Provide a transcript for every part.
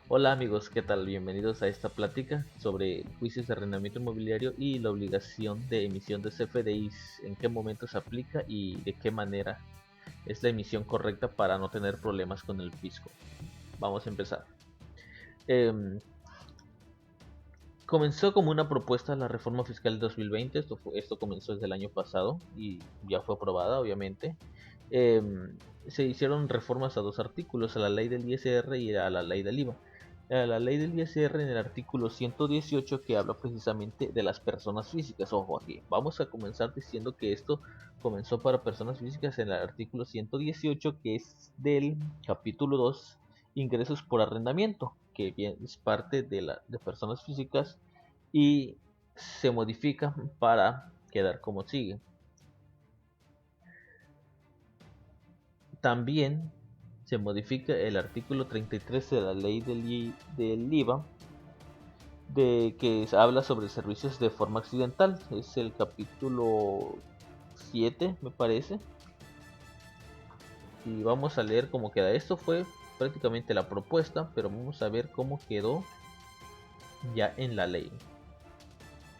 Hola amigos, ¿qué tal? Bienvenidos a esta plática sobre juicios de arrendamiento inmobiliario y la obligación de emisión de CFDIs, en qué momento se aplica y de qué manera es la emisión correcta para no tener problemas con el fisco. Vamos a empezar. Em, Comenzó como una propuesta la reforma fiscal de 2020, esto comenzó desde el año pasado y ya fue aprobada obviamente. Se hicieron reformas a dos artículos, a la ley del ISR y a la ley del IVA. A la ley del ISR en el artículo 118 que habla precisamente de las personas físicas. Ojo aquí, vamos a comenzar diciendo que esto comenzó para personas físicas en el artículo 118 que es del capítulo 2 ingresos por arrendamiento, que bien es parte de personas físicas y se modifica para quedar como sigue. También se modifica el artículo 33 de la ley del IVA, de que habla sobre servicios de forma accidental. Es el capítulo 7, me parece. Y vamos a leer cómo queda. Esto fue prácticamente la propuesta, pero vamos a ver cómo quedó ya en la ley.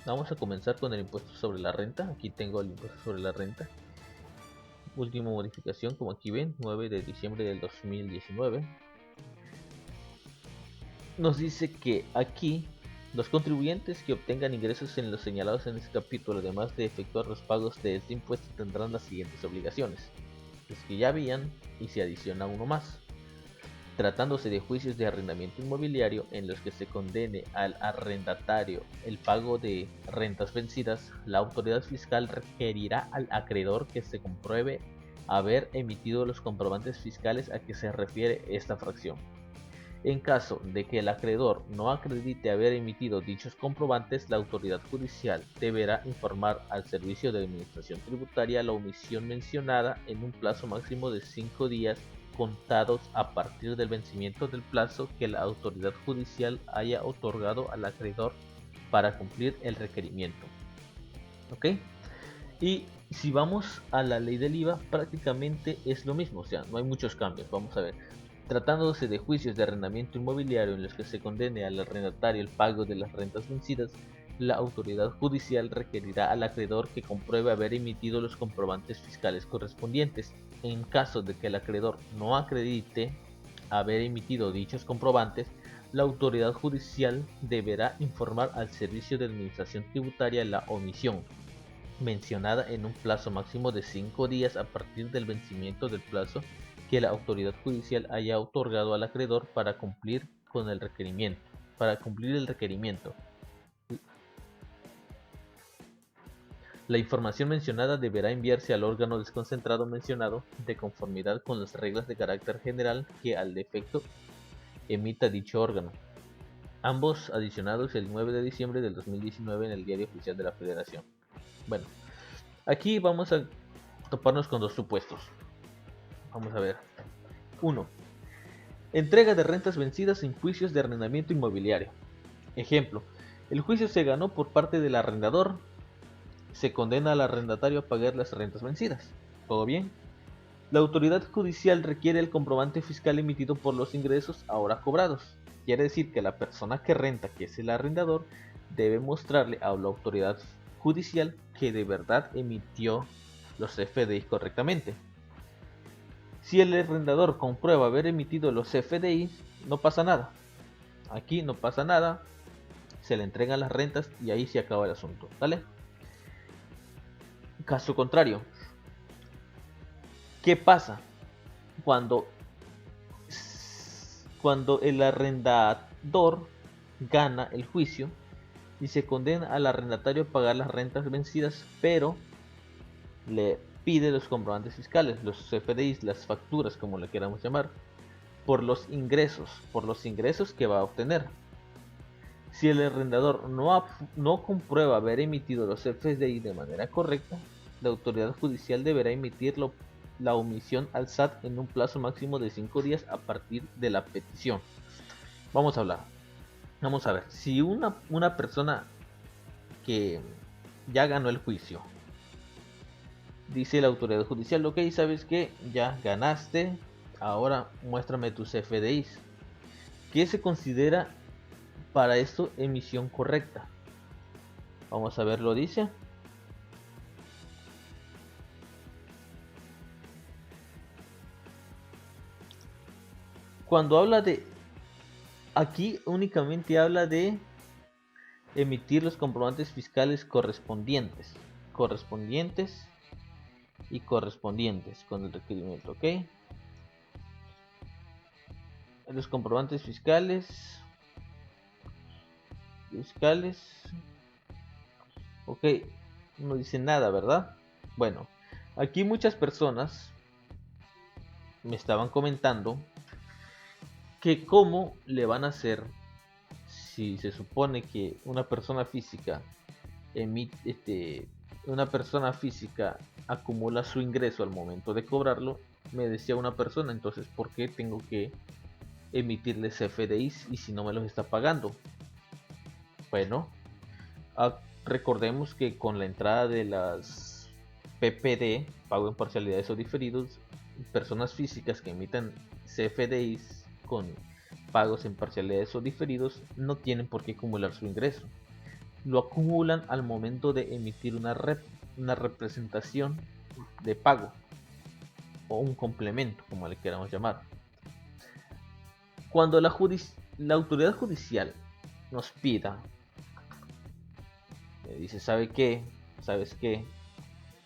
Vamos a comenzar con el impuesto sobre la renta. Aquí tengo el impuesto sobre la renta. Última modificación, como aquí ven, 9 de diciembre del 2019. Nos dice que aquí los contribuyentes que obtengan ingresos en los señalados en este capítulo, además de efectuar los pagos de este impuesto, tendrán las siguientes obligaciones. Los que ya habían y se adiciona uno más. Tratándose de juicios de arrendamiento inmobiliario en los que se condene al arrendatario el pago de rentas vencidas, la autoridad fiscal requerirá al acreedor que se compruebe haber emitido los comprobantes fiscales a que se refiere esta fracción. En caso de que el acreedor no acredite haber emitido dichos comprobantes, la autoridad judicial deberá informar al Servicio de Administración Tributaria la omisión mencionada en un plazo máximo de 5 días contados a partir del vencimiento del plazo que la autoridad judicial haya otorgado al acreedor para cumplir el requerimiento. ¿Ok? Y si vamos a la ley del IVA, prácticamente es lo mismo, o sea, no hay muchos cambios. Vamos a ver. Tratándose de juicios de arrendamiento inmobiliario en los que se condene al arrendatario el pago de las rentas vencidas, la autoridad judicial requerirá al acreedor que compruebe haber emitido los comprobantes fiscales correspondientes. En caso de que el acreedor no acredite haber emitido dichos comprobantes, la autoridad judicial deberá informar al Servicio de Administración Tributaria la omisión mencionada en un plazo máximo de 5 días a partir del vencimiento del plazo que la autoridad judicial haya otorgado al acreedor para cumplir con el requerimiento. Para cumplir el requerimiento. La información mencionada deberá enviarse al órgano desconcentrado mencionado de conformidad con las reglas de carácter general que al defecto emita dicho órgano. Ambos adicionados el 9 de diciembre del 2019 en el Diario Oficial de la Federación. Bueno, aquí vamos a toparnos con dos supuestos. Vamos a ver. 1. Entrega de rentas vencidas en juicios de arrendamiento inmobiliario. Ejemplo, el juicio se ganó por parte del arrendador, se condena al arrendatario a pagar las rentas vencidas. ¿Todo bien? La autoridad judicial requiere el comprobante fiscal emitido por los ingresos ahora cobrados. Quiere decir que la persona que renta, que es el arrendador, debe mostrarle a la autoridad judicial que de verdad emitió los FDI correctamente. Si el arrendador comprueba haber emitido los FDI, no pasa nada. Aquí no pasa nada, se le entregan las rentas y ahí se acaba el asunto, ¿vale? Caso contrario, ¿qué pasa cuando, cuando el arrendador gana el juicio y se condena al arrendatario a pagar las rentas vencidas, pero le pide los comprobantes fiscales, los CFDIs, las facturas, como le queramos llamar, por los ingresos que va a obtener? Si el arrendador no comprueba haber emitido los FDI de manera correcta, la autoridad judicial deberá emitir la omisión al SAT en un plazo máximo de 5 días a partir de la petición. Vamos a hablar. Vamos a ver. Si una persona que ya ganó el juicio dice la autoridad judicial, ok, sabes que ya ganaste, ahora muéstrame tus FDIs. ¿Qué se considera para esto emisión correcta? Vamos a ver, lo dice. Cuando habla de... Aquí únicamente habla de emitir los comprobantes fiscales correspondientes. Correspondientes con el requerimiento, ¿ok? Los comprobantes fiscales, ok, no dice nada, ¿verdad? Bueno, aquí muchas personas me estaban comentando que cómo le van a hacer si se supone que una persona física una persona física acumula su ingreso al momento de cobrarlo. Me decía una persona, entonces ¿por qué tengo que emitirles FDIs y si no me los está pagando? Bueno, recordemos que con la entrada de las PPD, pago en parcialidades o diferidos, personas físicas que emitan CFDIs con pagos en parcialidades o diferidos no tienen por qué acumular su ingreso. Lo acumulan al momento de emitir una representación de pago o un complemento, como le queramos llamar. Cuando la autoridad judicial nos pida, me dice, ¿sabes qué?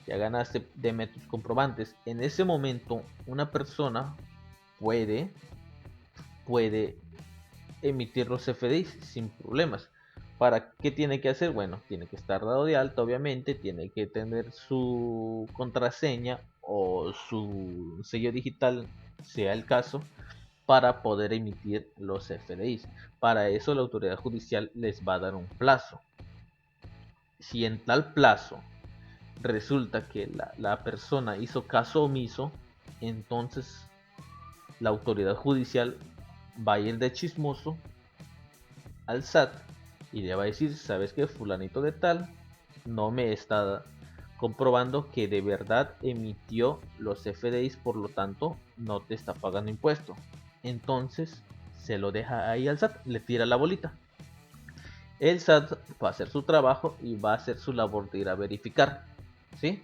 Ya ganaste, deme tus comprobantes. En ese momento, una persona puede emitir los FDIs sin problemas. ¿Para qué tiene que hacer? Bueno, tiene que estar dado de alta, obviamente, tiene que tener su contraseña o su sello digital, sea el caso, para poder emitir los FDIs. Para eso la autoridad judicial les va a dar un plazo. Si en tal plazo resulta que la persona hizo caso omiso, entonces la autoridad judicial va a ir de chismoso al SAT y le va a decir, ¿sabes qué? Fulanito de tal no me está comprobando que de verdad emitió los FDIs, por lo tanto no te está pagando impuesto. Entonces se lo deja ahí al SAT, le tira la bolita. El SAT va a hacer su trabajo y va a hacer su labor de ir a verificar, ¿sí?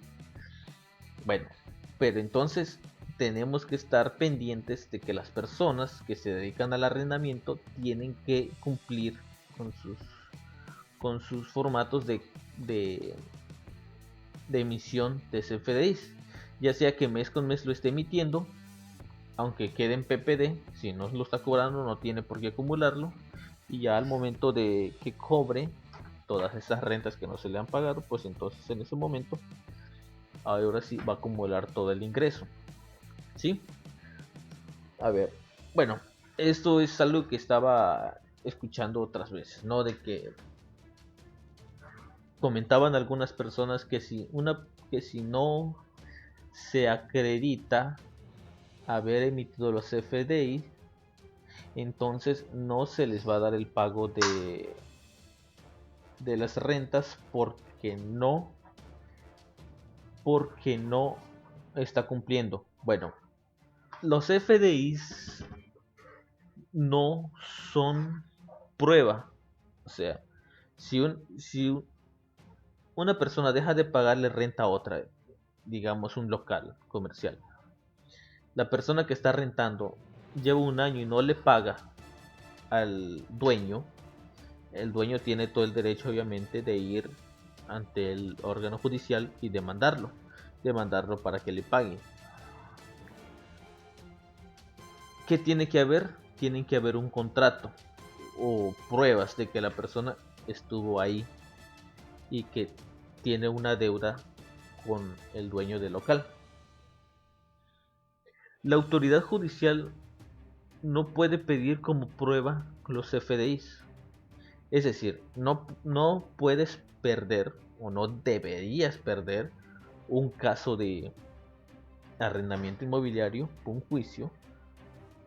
Bueno, pero entonces tenemos que estar pendientes de que las personas que se dedican al arrendamiento tienen que cumplir con sus formatos de emisión de CFDIs, ya sea que mes con mes lo esté emitiendo, aunque quede en PPD, si no lo está cobrando no tiene por qué acumularlo, y ya al momento de que cobre todas esas rentas que no se le han pagado, pues entonces en ese momento ahora sí va a acumular todo el ingreso, ¿sí? A ver, bueno, esto es algo que estaba escuchando otras veces, ¿no? De que comentaban algunas personas que si no se acredita haber emitido los FDI, entonces no se les va a dar el pago de las rentas porque no está cumpliendo. Bueno, los FDIs no son prueba. O sea, si una persona deja de pagarle renta a otra, digamos un local comercial, la persona que está rentando lleva un año y no le paga al dueño, el dueño tiene todo el derecho obviamente de ir ante el órgano judicial y demandarlo para que le pague. ¿Qué tiene que haber? Tienen que haber un contrato o pruebas de que la persona estuvo ahí y que tiene una deuda con el dueño del local. La autoridad judicial no puede pedir como prueba los FDIs. Es decir, no puedes perder o no deberías perder un caso de arrendamiento inmobiliario, un juicio,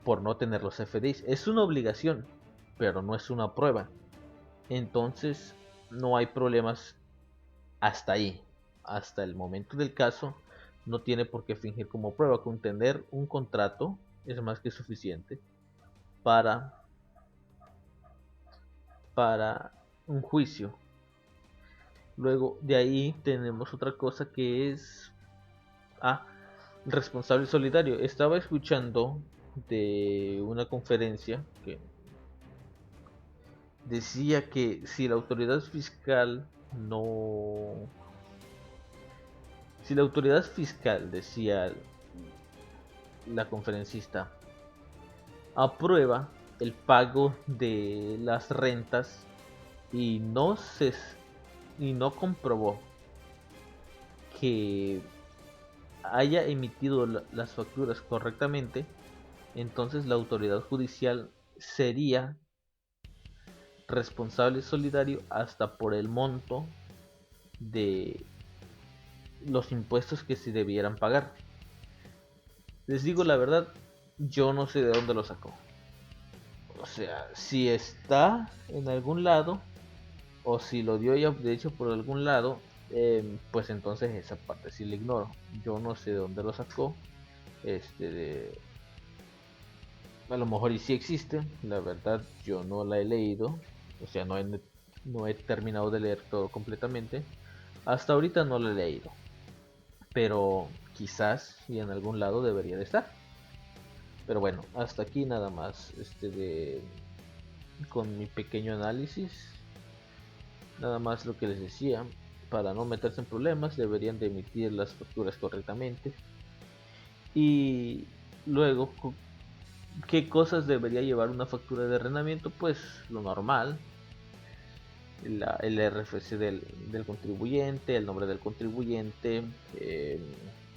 por no tener los FDIs. Es una obligación, pero no es una prueba. Entonces no hay problemas hasta ahí. Hasta el momento del caso no tiene por qué fingir como prueba. Con tener un contrato es más que suficiente para para un juicio. Luego de ahí tenemos otra cosa que es responsable solidario. Estaba escuchando de una conferencia que decía que si la autoridad fiscal no... Si la autoridad fiscal, decía la conferencista, aprueba el pago de las rentas y no comprobó que haya emitido las facturas correctamente, entonces la autoridad judicial sería responsable solidario hasta por el monto de los impuestos que se debieran pagar. Les digo la verdad, yo no sé de dónde lo sacó. O sea, si está en algún lado o si lo dio ya de hecho por algún lado, pues entonces esa parte sí la ignoro. Yo no sé de dónde lo sacó. A lo mejor y sí existe, la verdad yo no la he leído. O sea, no he terminado de leer todo completamente. Hasta ahorita no la he leído. Pero quizás y en algún lado debería de estar. Pero bueno, hasta aquí nada más con mi pequeño análisis. Nada más lo que les decía, para no meterse en problemas deberían de emitir las facturas correctamente. Y luego, ¿qué cosas debería llevar una factura de arrendamiento? Pues lo normal, el RFC del contribuyente, el nombre del contribuyente,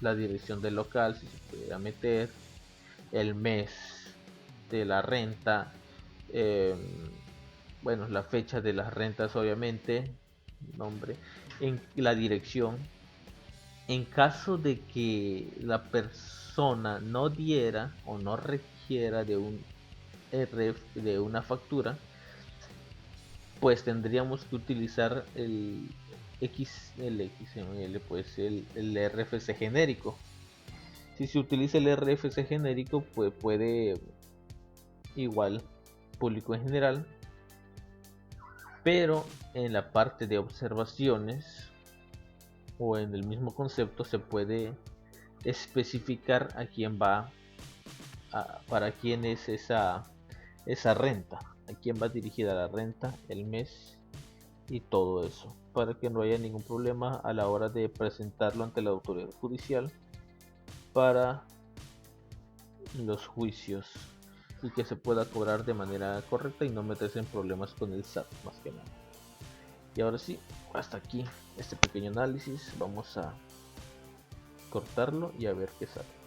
la dirección del local si se pudiera meter, el mes de la renta, eh, bueno, la fecha de las rentas obviamente, nombre, en la dirección. En caso de que la persona no diera o no requiera de un de una factura, pues tendríamos que utilizar XML, pues el RFC genérico. Si se utiliza el RFC genérico, pues puede igual público en general, pero en la parte de observaciones o en el mismo concepto se puede especificar a quién va, para quién es esa renta, a quién va dirigida la renta, el mes y todo eso, para que no haya ningún problema a la hora de presentarlo ante la autoridad judicial para los juicios y que se pueda cobrar de manera correcta y no meterse en problemas con el SAT más que nada. Y ahora sí, hasta aquí este pequeño análisis, vamos a cortarlo y a ver qué sale.